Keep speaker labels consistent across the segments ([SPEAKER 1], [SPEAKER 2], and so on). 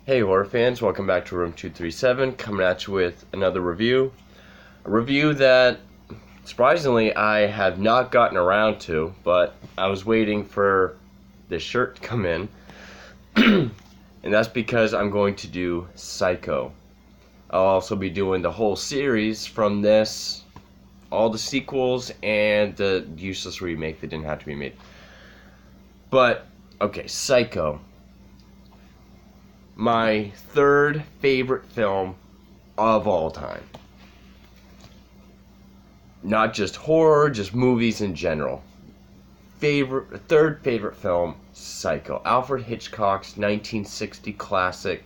[SPEAKER 1] Hey horror fans, welcome back to Room 237, coming at you with another review. A review that, surprisingly, I have not gotten around to, but I was waiting for this shirt to come in. And that's because I'm going to do Psycho. I'll also be doing the whole series from this, all the sequels, and the useless remake that didn't have to be made. But, okay, Psycho. My third favorite film of all time. Not just horror, just movies in general. Third favorite film, Psycho. Alfred Hitchcock's 1960 classic,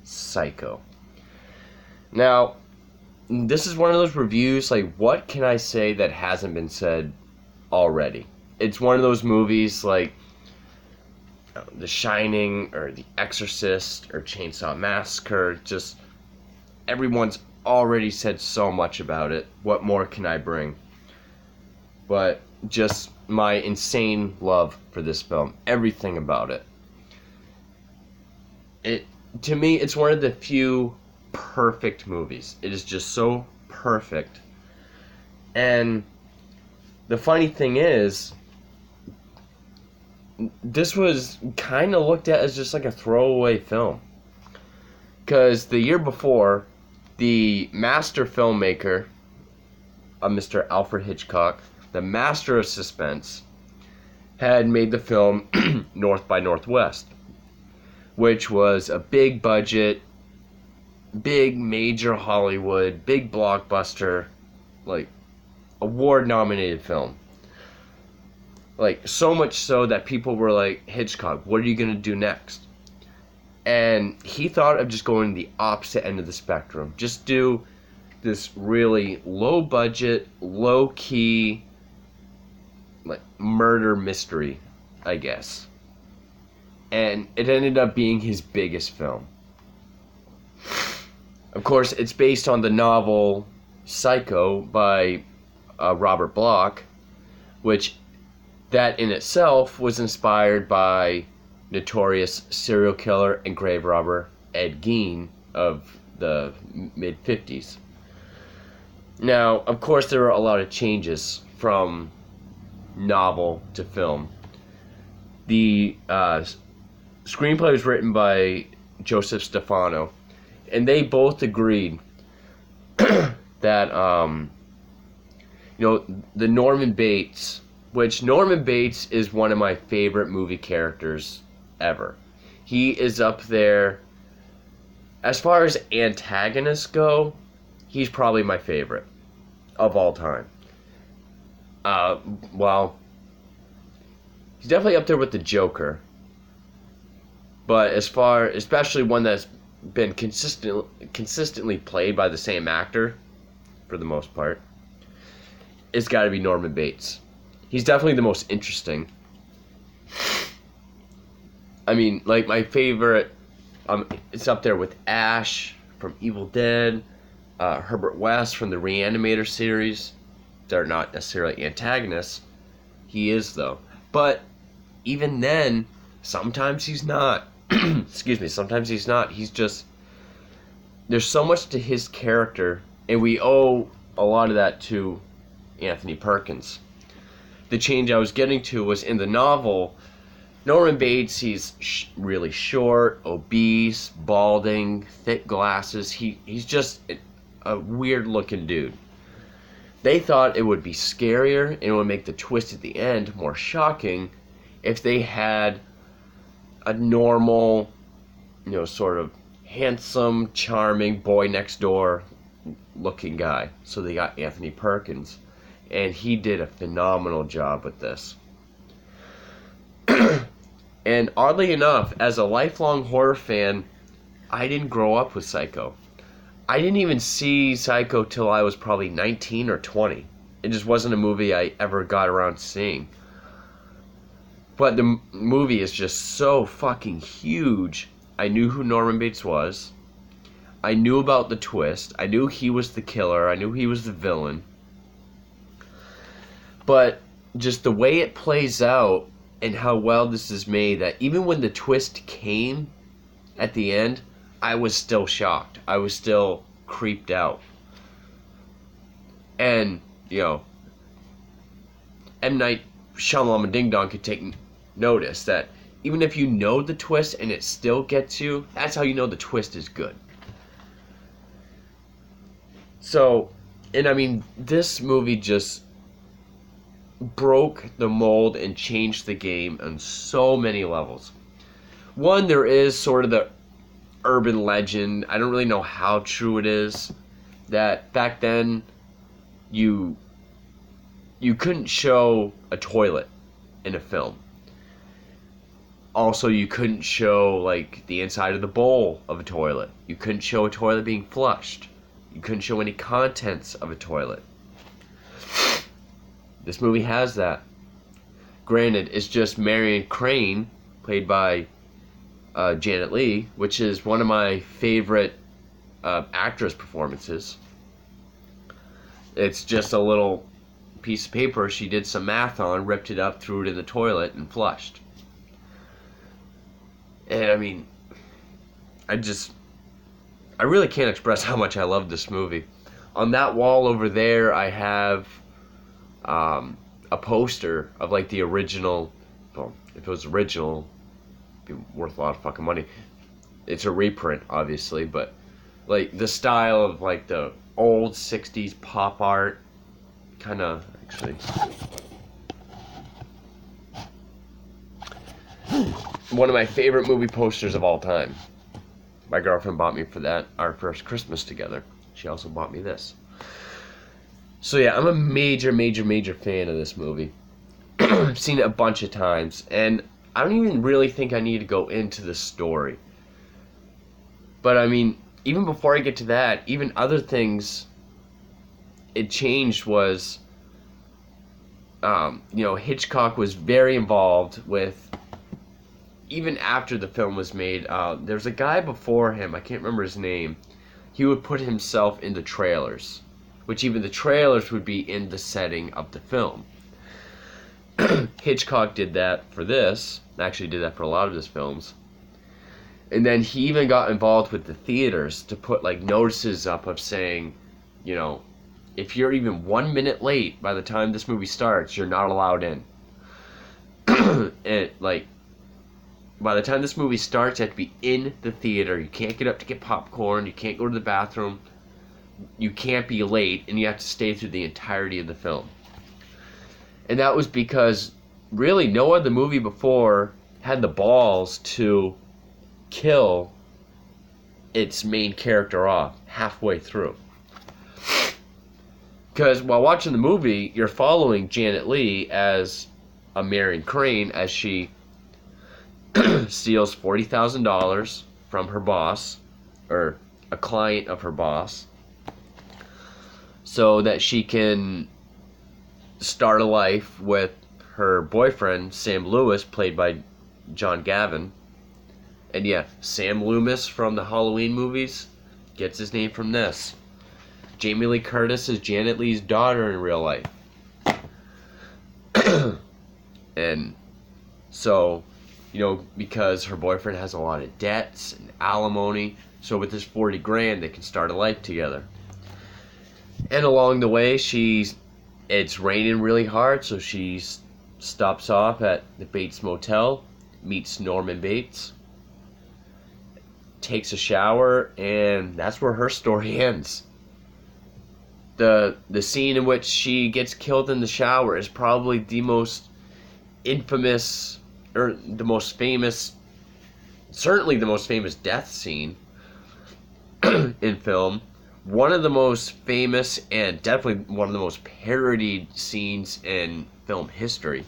[SPEAKER 1] Psycho. Now, this is one of those reviews, like, what can I say that hasn't been said already? It's one of those movies, like, The Shining, or The Exorcist, or Chainsaw Massacre. Just, everyone's already said so much about it. What more can I bring? But just my insane love for this film. Everything about it. To me, it's one of the few perfect movies. It is just so perfect. And the funny thing is, this was kind of looked at as just like a throwaway film. Because the year before, the master filmmaker, Mr. Alfred Hitchcock, the master of suspense, had made the film North by Northwest, which was a big budget, big major Hollywood, big blockbuster, like, award-nominated film. Like, so much so that people were like, Hitchcock, what are you going to do next? And he thought of just going the opposite end of the spectrum. Just do this really low-budget, low-key, like, murder mystery, I guess. And it ended up being his biggest film. Of course, it's based on the novel Psycho by Robert Bloch, which that in itself was inspired by notorious serial killer and grave robber Ed Gein of the mid-50s. Now, of course, there were a lot of changes from novel to film. The screenplay was written by Joseph Stefano, and they both agreed that, the Norman Bates, which Norman Bates is one of my favorite movie characters ever. He is up there. As far as antagonists go, he's probably my favorite of all time. He's definitely up there with the Joker. But especially one that's been consistently played by the same actor, for the most part, it's got to be Norman Bates. He's definitely the most interesting. I mean, like, my favorite, it's up there with Ash from Evil Dead, Herbert West from the Reanimator series. They're not necessarily antagonists. He is, though. But even then, sometimes he's not. Excuse me, sometimes he's not. He's just, there's so much to his character, and we owe a lot of that to Anthony Perkins. The change I was getting to was in the novel, Norman Bates, he's really short, obese, balding, thick glasses. He's just a weird-looking dude. They thought it would be scarier and it would make the twist at the end more shocking if they had a normal, sort of handsome, charming, boy-next-door looking guy. So they got Anthony Perkins. And he did a phenomenal job with this. And oddly enough, as a lifelong horror fan, I didn't grow up with Psycho. I didn't even see Psycho till I was probably 19 or 20. It just wasn't a movie I ever got around to seeing. But the movie is just so fucking huge. I knew who Norman Bates was. I knew about the twist. I knew he was the killer. I knew he was the villain. But just the way it plays out and how well this is made, that even when the twist came at the end, I was still shocked. I was still creeped out. And, M. Night Shyamalan Ding Dong could take notice that even if you know the twist and it still gets you, that's how you know the twist is good. So, and I mean, this movie just broke the mold and changed the game on so many levels. One, there is sort of the urban legend, I don't really know how true it is, that back then you couldn't show a toilet in a film. Also, you couldn't show like the inside of the bowl of a toilet. You couldn't show a toilet being flushed. You couldn't show any contents of a toilet. This movie has that. Granted, it's just Marion Crane, played by Janet Leigh, which is one of my favorite actress performances. It's just a little piece of paper she did some math on, ripped it up, threw it in the toilet, and flushed. And I mean, I really can't express how much I love this movie. On that wall over there, I have a poster of like the original. Well, if it was original, it'd be worth a lot of fucking money. It's a reprint, obviously, but like the style of like the old 60s pop art, kind of actually. One of my favorite movie posters of all time. My girlfriend bought me for that, our first Christmas together. She also bought me this. So yeah, I'm a major fan of this movie. I've seen it a bunch of times, and I don't even really think I need to go into the story. But I mean, even before I get to that, even other things it changed was, Hitchcock was very involved with, even after the film was made, there's a guy before him, I can't remember his name, he would put himself in the trailers, which even the trailers would be in the setting of the film. Hitchcock did that for this, actually did that for a lot of his films. And then he even got involved with the theaters to put like notices up of saying, if you're even 1 minute late by the time this movie starts, you're not allowed in. And like, by the time this movie starts, you have to be in the theater. You can't get up to get popcorn. You can't go to the bathroom. You can't be late, and you have to stay through the entirety of the film. And that was because really no other movie before had the balls to kill its main character off halfway through. Because while watching the movie, you're following Janet Leigh as a Marion Crane as she steals $40,000 from her boss, or a client of her boss, so that she can start a life with her boyfriend, Sam Loomis, played by John Gavin. And yeah, Sam Loomis from the Halloween movies gets his name from this. Jamie Lee Curtis is Janet Leigh's daughter in real life. And so, because her boyfriend has a lot of debts and alimony, so with this 40 grand, they can start a life together. And along the way, it's raining really hard, so she stops off at the Bates Motel, meets Norman Bates, takes a shower, and that's where her story ends. The scene in which she gets killed in the shower is probably the most infamous, or the most famous, certainly the most famous death scene in film. One of the most famous and definitely one of the most parodied scenes in film history.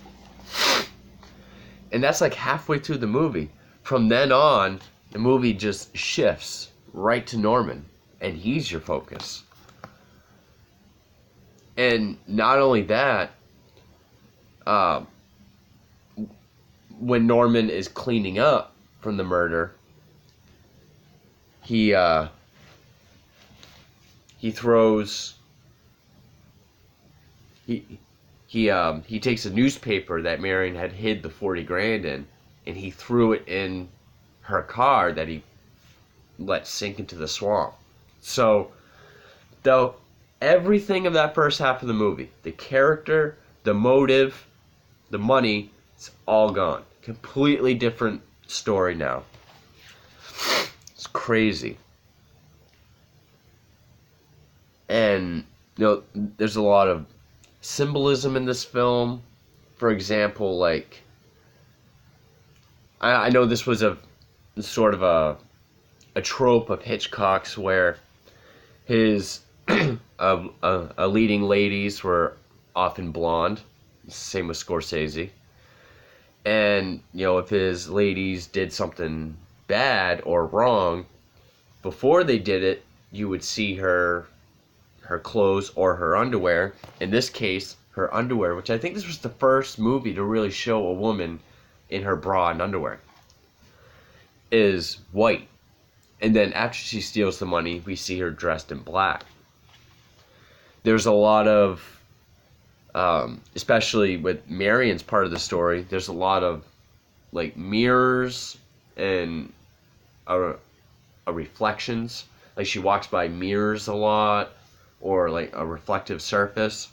[SPEAKER 1] And that's like halfway through the movie. From then on, the movie just shifts right to Norman, and he's your focus. And not only that, when Norman is cleaning up from the murder, he takes a newspaper that Marion had hid the 40 grand in, and he threw it in her car that he let sink into the swamp. So, though, everything of that first half of the movie, the character, the motive, the money, it's all gone. Completely different story now. It's crazy. And, there's a lot of symbolism in this film. For example, like, I know this was a sort of a trope of Hitchcock's where his leading ladies were often blonde. Same with Scorsese. And, if his ladies did something bad or wrong, before they did it, you would see her clothes or her underwear. In this case, her underwear, which I think this was the first movie to really show a woman in her bra and underwear, is white. And then after she steals the money, we see her dressed in black. There's a lot of, especially with Marion's part of the story, there's a lot of like mirrors and reflections. Like she walks by mirrors a lot, or like a reflective surface,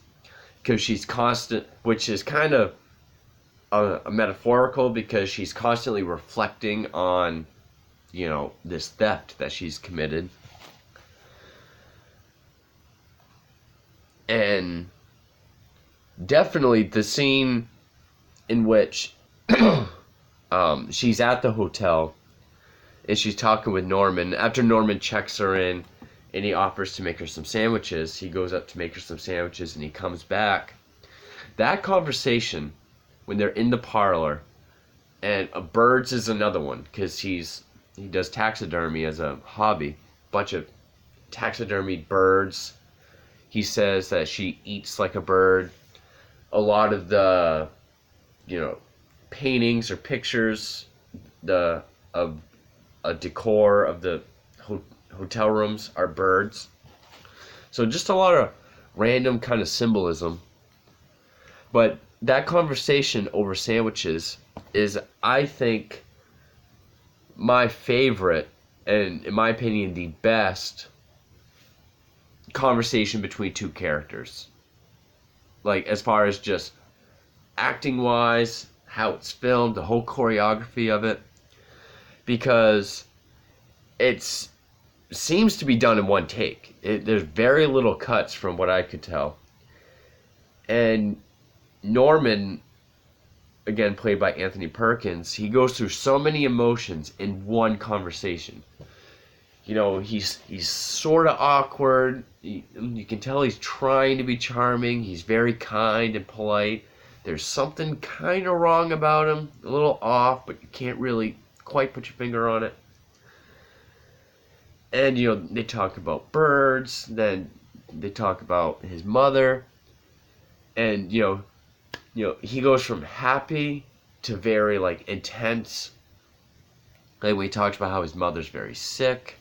[SPEAKER 1] because she's constant, which is kind of a metaphorical, because she's constantly reflecting on, this theft that she's committed. And definitely the scene in which she's at the hotel and she's talking with Norman. After Norman checks her in and he offers to make her some sandwiches, he goes up to make her some sandwiches and he comes back. That conversation, when they're in the parlor, and birds is another one, because he does taxidermy as a hobby. Bunch of taxidermied birds. He says that she eats like a bird. A lot of the, paintings or pictures, of a decor of the hotel rooms are birds. So just a lot of random kind of symbolism. But that conversation over sandwiches is, I think, my favorite, and in my opinion, the best conversation between two characters. Like, as far as just acting wise, how it's filmed, the whole choreography of it. Because it seems to be done in one take. There's very little cuts from what I could tell. And Norman, again played by Anthony Perkins, he goes through so many emotions in one conversation. He's sort of awkward. You can tell he's trying to be charming. He's very kind and polite. There's something kind of wrong about him, a little off, but you can't really quite put your finger on it. And, they talk about birds, then they talk about his mother, and, he goes from happy to very, like, intense. Like, we talked about how his mother's very sick,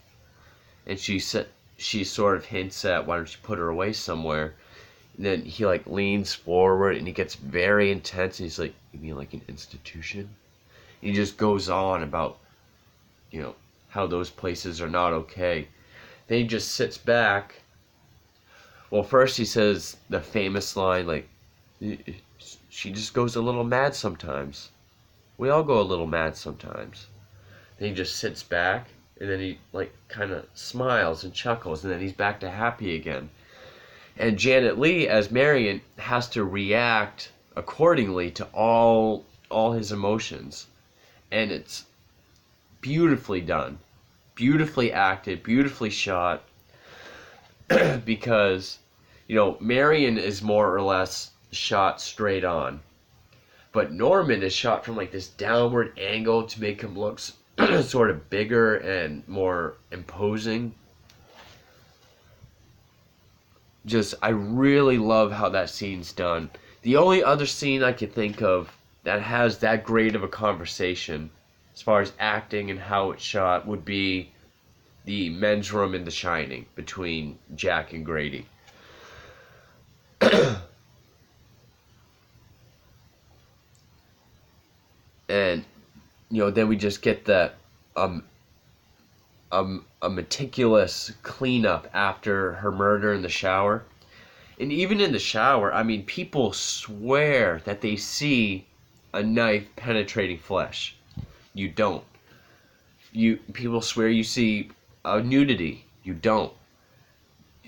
[SPEAKER 1] and she sort of hints at, why don't you put her away somewhere? And then he, like, leans forward, and he gets very intense, and he's like, you mean like an institution? And he just goes on about, how those places are not okay. Then he just sits back. Well, first he says the famous line, like, she just goes a little mad sometimes. We all go a little mad sometimes. Then he just sits back, and then he, like, kind of smiles and chuckles, and then he's back to happy again. And Janet Leigh, as Marion, has to react accordingly to all his emotions. And it's beautifully done, beautifully acted, beautifully shot, because, Marion is more or less shot straight on, but Norman is shot from like this downward angle to make him look sort of bigger and more imposing. I really love how that scene's done. The only other scene I can think of that has that great of a conversation, as far as acting and how it's shot, would be the men's room in The Shining between Jack and Grady. And, then we just get that a meticulous cleanup after her murder in the shower. And even in the shower, I mean, people swear that they see a knife penetrating flesh. You don't. People swear you see nudity. You don't.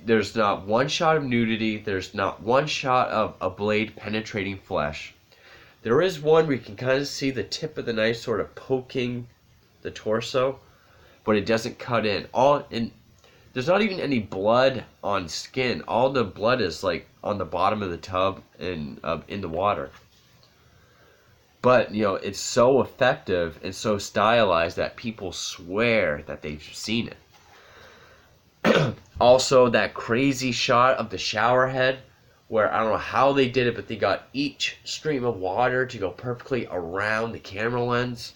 [SPEAKER 1] There's not one shot of nudity. There's not one shot of a blade penetrating flesh. There is one where you can kind of see the tip of the knife sort of poking the torso, but it doesn't cut in. There's not even any blood on skin. All the blood is like on the bottom of the tub and in the water. But, it's so effective and so stylized that people swear that they've seen it. Also, that crazy shot of the shower head, where I don't know how they did it, but they got each stream of water to go perfectly around the camera lens.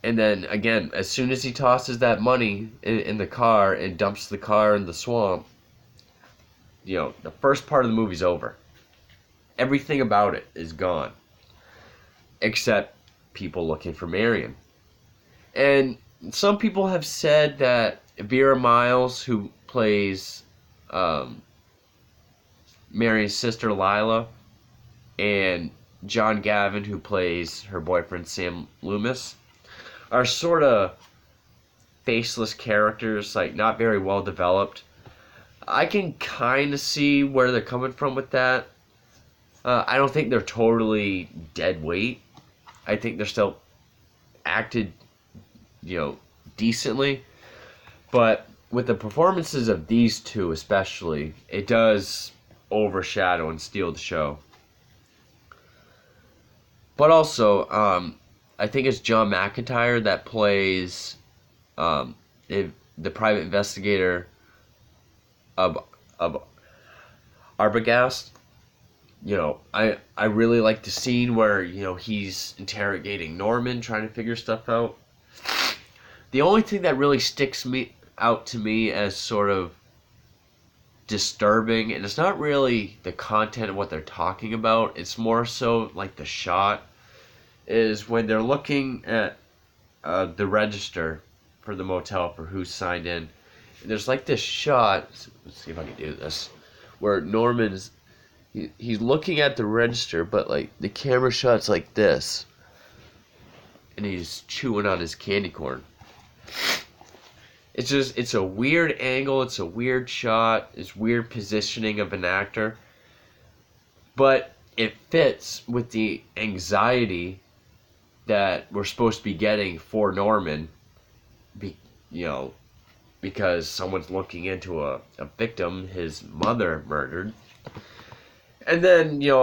[SPEAKER 1] And then, again, as soon as he tosses that money in the car and dumps the car in the swamp, the first part of the movie's over. Everything about it is gone. Except people looking for Marion. And some people have said that Vera Miles, who plays Marion's sister Lila, and John Gavin, who plays her boyfriend Sam Loomis, are sort of faceless characters, like not very well developed. I can kind of see where they're coming from with that. I don't think they're totally dead weight. I think they're still acted, decently. But with the performances of these two especially, it does overshadow and steal the show. But also, I think it's John McIntyre that plays the private investigator of Arbogast. I really like the scene where, he's interrogating Norman, trying to figure stuff out. The only thing that really sticks out to me as sort of disturbing, and it's not really the content of what they're talking about, it's more so like the shot, is when they're looking at the register for the motel for who's signed in. And there's like this shot, let's see if I can do this, where Norman's, he's looking at the register, but like the camera shot's like this, and he's chewing on his candy corn. It's a weird angle, it's a weird shot, it's weird positioning of an actor, but it fits with the anxiety that we're supposed to be getting for Norman, because someone's looking into a victim his mother murdered. And then, you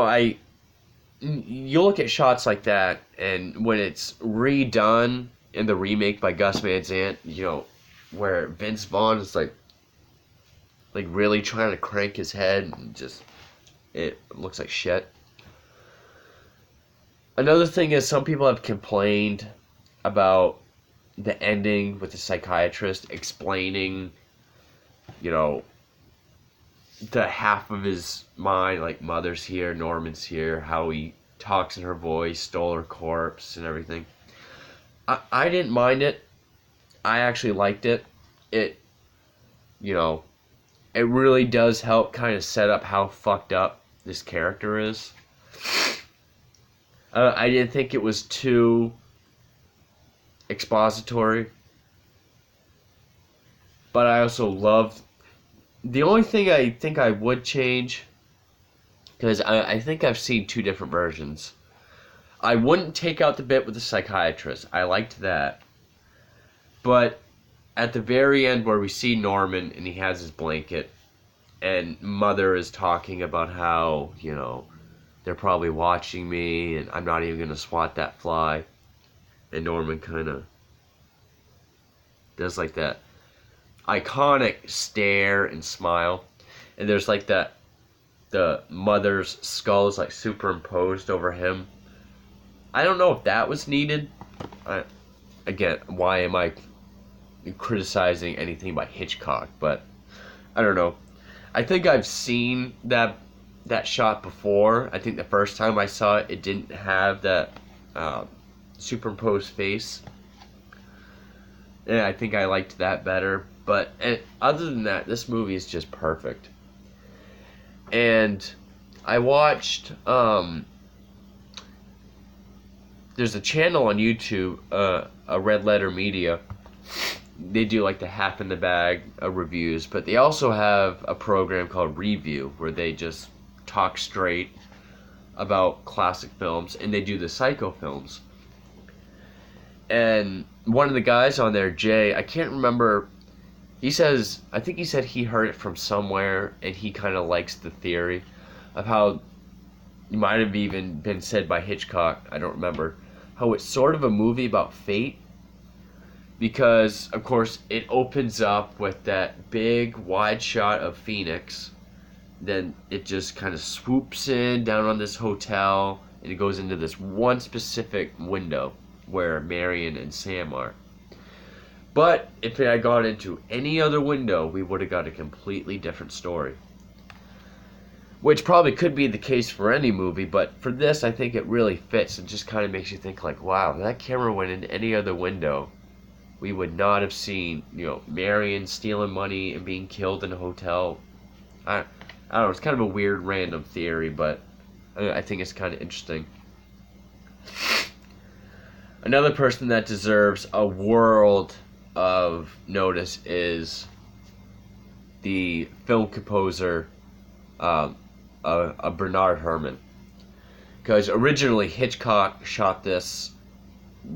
[SPEAKER 1] look at shots like that, and when it's redone in the remake by Gus Van Sant, where Vince Vaughn is like really trying to crank his head, and just, it looks like shit. Another thing is, some people have complained about the ending with the psychiatrist explaining, the half of his mind, like mother's here, Norman's here, how he talks in her voice, stole her corpse and everything. I didn't mind it. I actually liked it. It really does help kind of set up how fucked up this character is. I didn't think it was too expository, but I also loved. The only thing I think I would change, because I think I've seen two different versions. I wouldn't take out the bit with the psychiatrist. I liked that. But at the very end where we see Norman and he has his blanket, and Mother is talking about how, they're probably watching me and I'm not even going to swat that fly. And Norman kind of does like that iconic stare and smile. And there's like that, the mother's skull is like superimposed over him. I don't know if that was needed. Again, why am I criticizing anything by Hitchcock? But I don't know. I think I've seen that shot before. I think the first time I saw it, it didn't have that superimposed face. And I think I liked that better. But other than that, this movie is just perfect. And I watched, there's a channel on YouTube, a Red Letter Media. They do like the half in the bag reviews, but they also have a program called Review where they just talk straight about classic films, and they do the Psycho films. And one of the guys on there, Jay, I can't remember, I think he said he heard it from somewhere, and he kind of likes the theory of how, it might have even been said by Hitchcock, I don't remember, how it's sort of a movie about fate. Because, of course, it opens up with that big wide shot of Phoenix. Then it just kind of swoops in down on this hotel, and it goes into this one specific window where Marion and Sam are. But if it had gone into any other window, we would have got a completely different story. Which probably could be the case for any movie, but for this, I think it really fits and just kind of makes you think like, wow, if that camera went into any other window, we would not have seen, Marion stealing money and being killed in a hotel. I don't know, it's kind of a weird random theory, but I think it's kind of interesting. Another person that deserves a world of notice is the film composer, Bernard Herrmann. Because originally Hitchcock shot this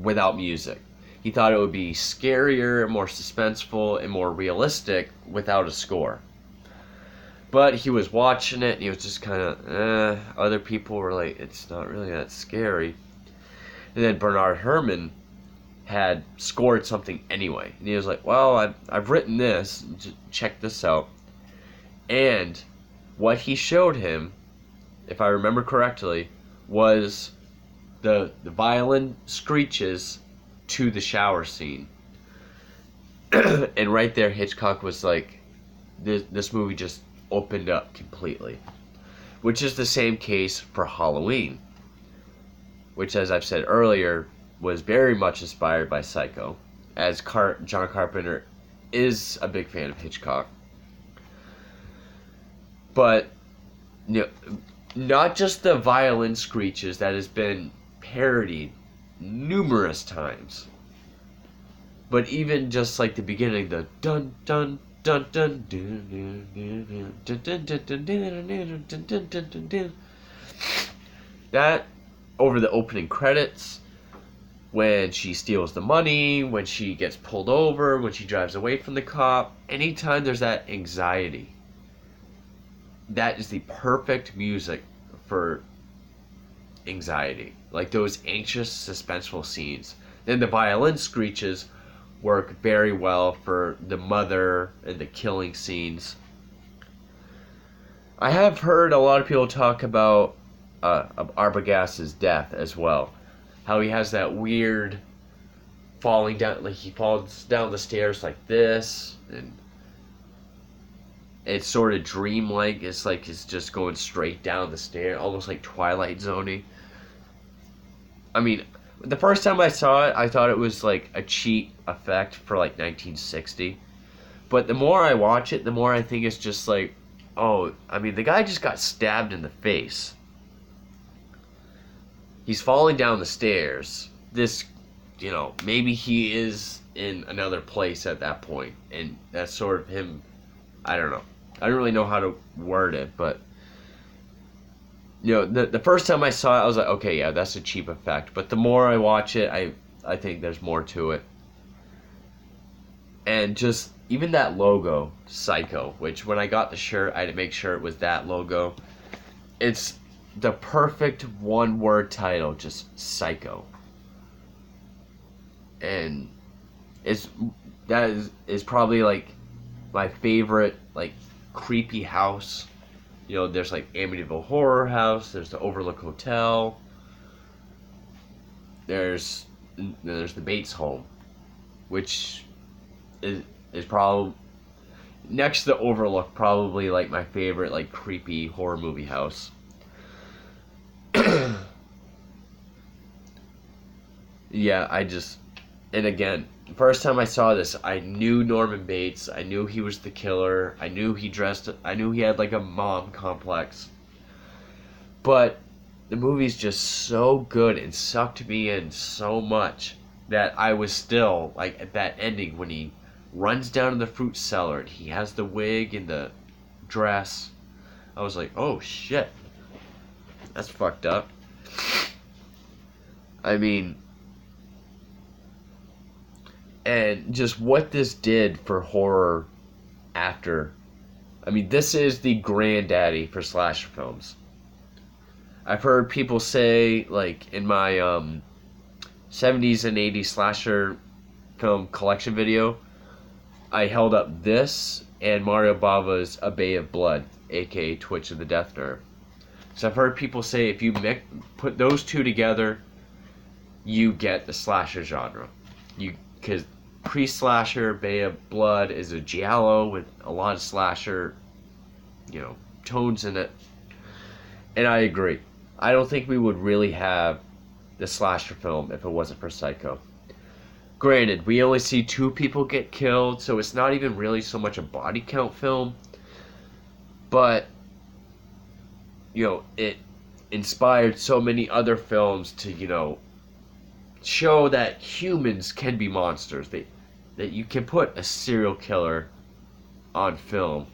[SPEAKER 1] without music. He thought it would be scarier, more suspenseful, and more realistic without a score. But he was watching it, and he was just kind of, Other people were like, it's not really that scary. And then Bernard Herrmann had scored something anyway. And he was like, well, I've written this, just check this out. And what he showed him, if I remember correctly, was the violin screeches to the shower scene. And right there, Hitchcock was like, this movie just opened up completely. Which is the same case for Halloween, which, as I've said earlier, was very much inspired by Psycho, as John Carpenter is a big fan of Hitchcock. But, not just the violin screeches that has been parodied numerous times, but even just like the beginning, the dun dun dun dun dun dun dun dun dun dun dun, that over the opening credits, when she steals the money, when she gets pulled over, when she drives away from the cop, anytime there's that anxiety, that is the perfect music for anxiety. Like those anxious, suspenseful scenes. Then the violin screeches work very well for the mother and the killing scenes. I have heard a lot of people talk about Arbogast's death as well. How he has that weird falling down, like he falls down the stairs like this, and it's sort of dreamlike. It's like it's just going straight down the stair, almost like Twilight Zone-y. I mean, the first time I saw it, I thought it was like a cheap effect for like 1960. But the more I watch it, the more I think it's just like, oh, I mean, the guy just got stabbed in the face. He's falling down the stairs. This, maybe he is in another place at that point. And that's sort of him, I don't know. I don't really know how to word it, but the first time I saw it, I was like, okay, yeah, that's a cheap effect. But the more I watch it, I think there's more to it. And just, even that logo, Psycho, which when I got the shirt, I had to make sure it was that logo. It's the perfect one-word title, just Psycho. And that is probably, like, my favorite, like, creepy house. There's like Amityville Horror House, there's the Overlook Hotel, there's the Bates home, which is probably next to the Overlook, probably like my favorite like creepy horror movie house. Yeah, and again, first time I saw this, I knew Norman Bates. I knew he was the killer. I knew he had like a mom complex. But the movie's just so good and sucked me in so much that I was still, like, at that ending when he runs down to the fruit cellar and he has the wig and the dress. I was like, oh shit. That's fucked up. I mean, and just what this did for horror after. I mean, this is the granddaddy for slasher films. I've heard people say, like, in my 70s and 80s slasher film collection video, I held up this and Mario Bava's A Bay of Blood, aka Twitch of the Death Nerve. So I've heard people say if you put those two together, you get the slasher genre. Because pre-slasher, Bay of Blood is a giallo with a lot of slasher, tones in it. And I agree. I don't think we would really have the slasher film if it wasn't for Psycho. Granted, we only see 2 people get killed, so it's not even really so much a body count film. But, it inspired so many other films to, show that humans can be monsters. That you can put a serial killer on film.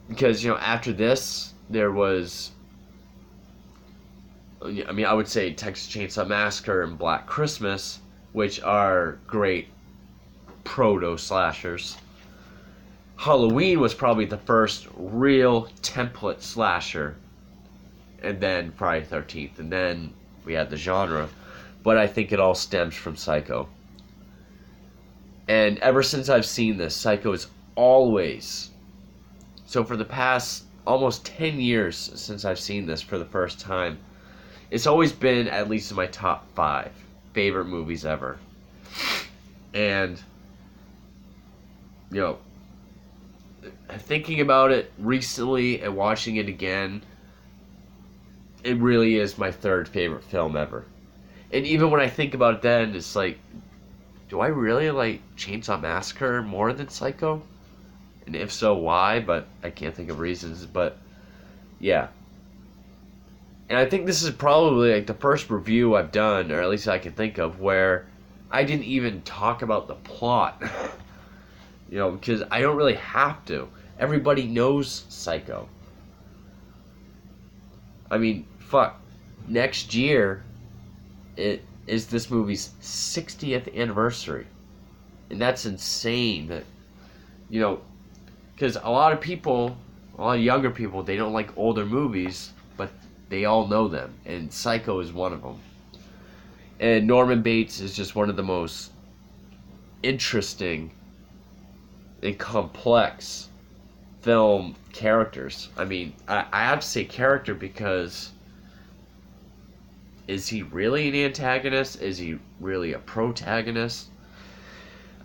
[SPEAKER 1] Because, after this, there was... I would say Texas Chainsaw Massacre and Black Christmas, which are great proto-slashers. Halloween was probably the first real template slasher. And then Friday the 13th. And then we had the genre. But I think it all stems from Psycho. And ever since I've seen this, Psycho is always... So for the past almost 10 years since I've seen this for the first time, it's always been at least in my top 5 favorite movies ever. And, thinking about it recently and watching it again, it really is my 3rd favorite film ever. And even when I think about it then, it's like, do I really like Chainsaw Massacre more than Psycho? And if so, why? But I can't think of reasons. But, yeah. And I think this is probably like the first review I've done, or at least I can think of, where I didn't even talk about the plot. Because I don't really have to. Everybody knows Psycho. I mean, fuck. Next year, it is this movie's 60th anniversary. And that's insane. That, because a lot of younger people, they don't like older movies, but they all know them, and Psycho is one of them. And Norman Bates is just one of the most interesting and complex film characters. I mean, I have to say character because is he really an antagonist? Is he really a protagonist?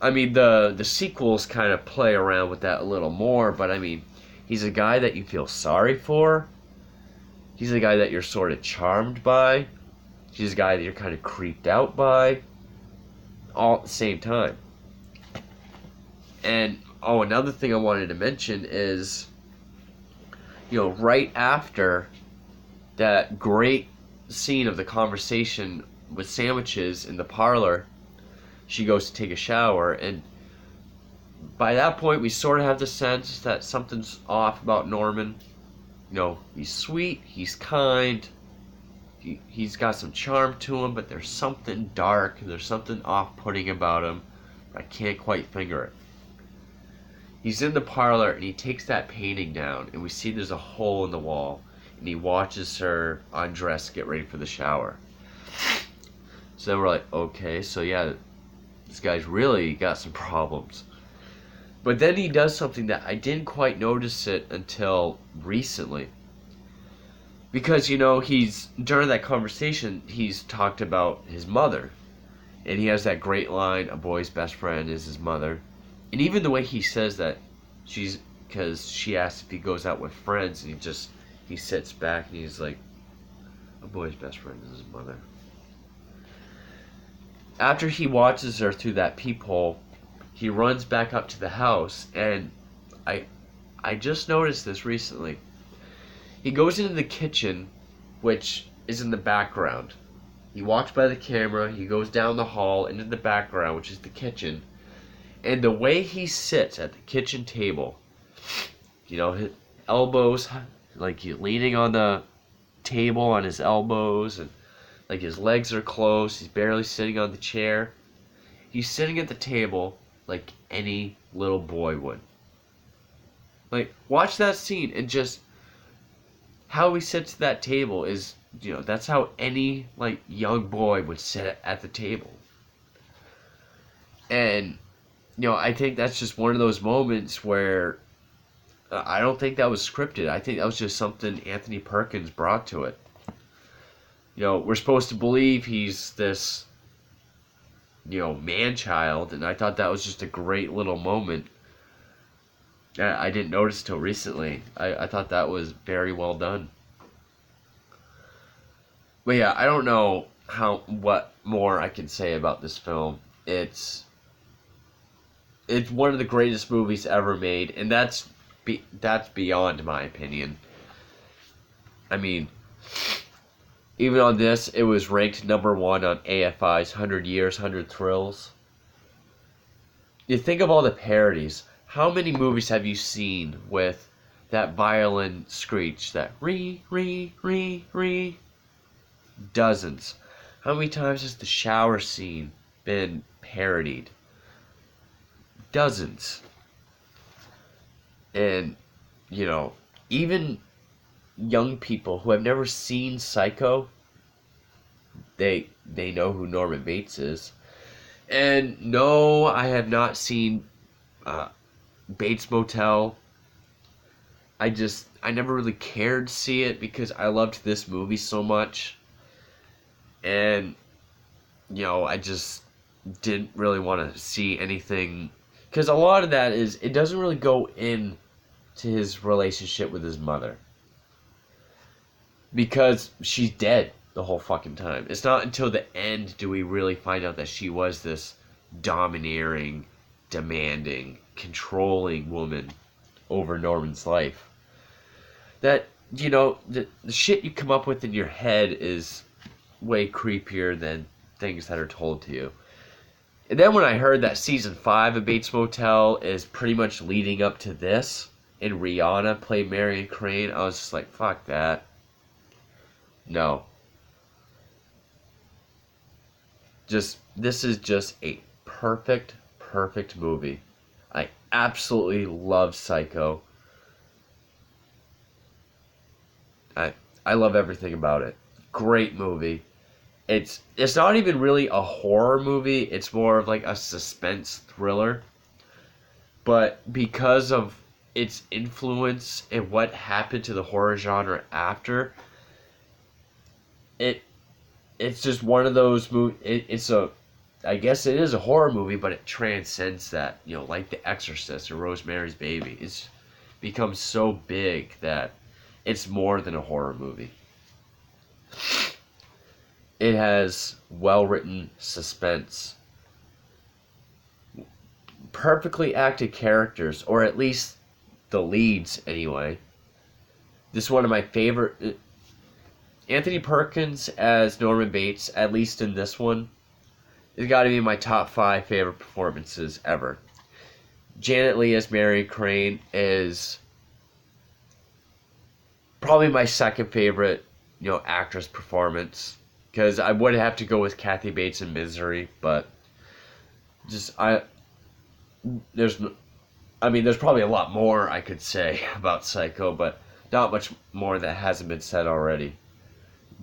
[SPEAKER 1] I mean, the sequels kind of play around with that a little more, but I mean, he's a guy that you feel sorry for. He's a guy that you're sort of charmed by. He's a guy that you're kind of creeped out by. All at the same time. And, another thing I wanted to mention is, right after that great scene of the conversation with sandwiches in the parlor, she goes to take a shower, and by that point we sort of have the sense that something's off about Norman. He's sweet, he's kind, he's got some charm to him, but there's something dark, there's something off-putting about him. I can't quite finger it. He's in the parlor, and he takes that painting down, and we see there's a hole in the wall, and he watches her undress, get ready for the shower. So then we're like, okay, so yeah, this guy's really got some problems. But then he does something that I didn't quite notice it until recently. Because, he's, during that conversation, he's talked about his mother. And he has that great line, a boy's best friend is his mother. And even the way he says that, because she asks if he goes out with friends, and he sits back and he's like, a boy's best friend is his mother. after he watches her through that peephole, he runs back up to the house, and I I just noticed this recently. He goes into the kitchen, which is in the background. He walks by the camera, he goes down the hall into the background, which is the kitchen, and the way he sits at the kitchen table, his elbows, like he's leaning on the table on his elbows, and like his legs are closed, he's barely sitting on the chair. He's sitting at the table like any little boy would. Like, watch that scene and just how he sits at that table is, that's how any like young boy would sit at the table. And I think that's just one of those moments where I don't think that was scripted. I think that was just something Anthony Perkins brought to it. We're supposed to believe he's this man-child, and I thought that was just a great little moment. I didn't notice till recently. I thought that was very well done. But yeah, I don't know what more I can say about this film. It's one of the greatest movies ever made, and that's beyond my opinion. I mean, even on this, it was ranked number 1 on AFI's 100 Years, 100 Thrills. You think of all the parodies. How many movies have you seen with that violin screech, that re, re, re, re? Dozens. How many times has the shower scene been parodied? Dozens. And, even young people who have never seen Psycho, they know who Norman Bates is. And no, I have not seen Bates Motel. I never really cared to see it because I loved this movie so much. And, I just didn't really want to see anything. Because a lot of that it doesn't really go in to his relationship with his mother. Because she's dead the whole fucking time. It's not until the end do we really find out that she was this domineering, demanding, controlling woman over Norman's life. That, the shit you come up with in your head is way creepier than things that are told to you. And then when I heard that season 5 of Bates Motel is pretty much leading up to this, and Rihanna played Marion Crane, I was just like, fuck that. No. This is just a perfect movie. I absolutely love Psycho. I love everything about it. Great movie. It's not even really a horror movie. It's more of like a suspense thriller. But because of its influence and what happened to the horror genre after, it's just one of those movies. I guess it is a horror movie, but it transcends that. Like The Exorcist or Rosemary's Baby. It's become so big that it's more than a horror movie. It has well-written suspense, perfectly acted characters, or at least the leads anyway. This is one of my favorite. Anthony Perkins as Norman Bates, at least in this one, has got to be my top 5 favorite performances ever. Janet Leigh as Mary Crane is probably my second favorite, actress performance. Because I would have to go with Kathy Bates in Misery, but there's probably a lot more I could say about Psycho, but not much more that hasn't been said already.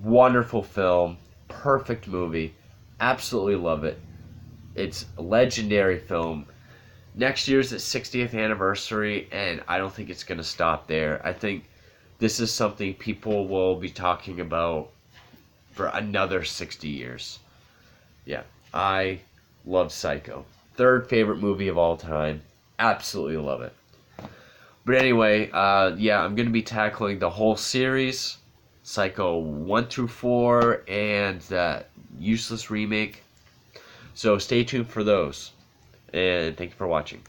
[SPEAKER 1] Wonderful film, perfect movie, absolutely love it. It's a legendary film. Next year's its 60th anniversary, and I don't think it's going to stop there. I think this is something people will be talking about for another 60 years. Yeah, I love Psycho. Third favorite movie of all time. Absolutely love it. But anyway, yeah, I'm going to be tackling the whole series. Psycho 1 through 4 and that useless remake. So stay tuned for those. And thank you for watching.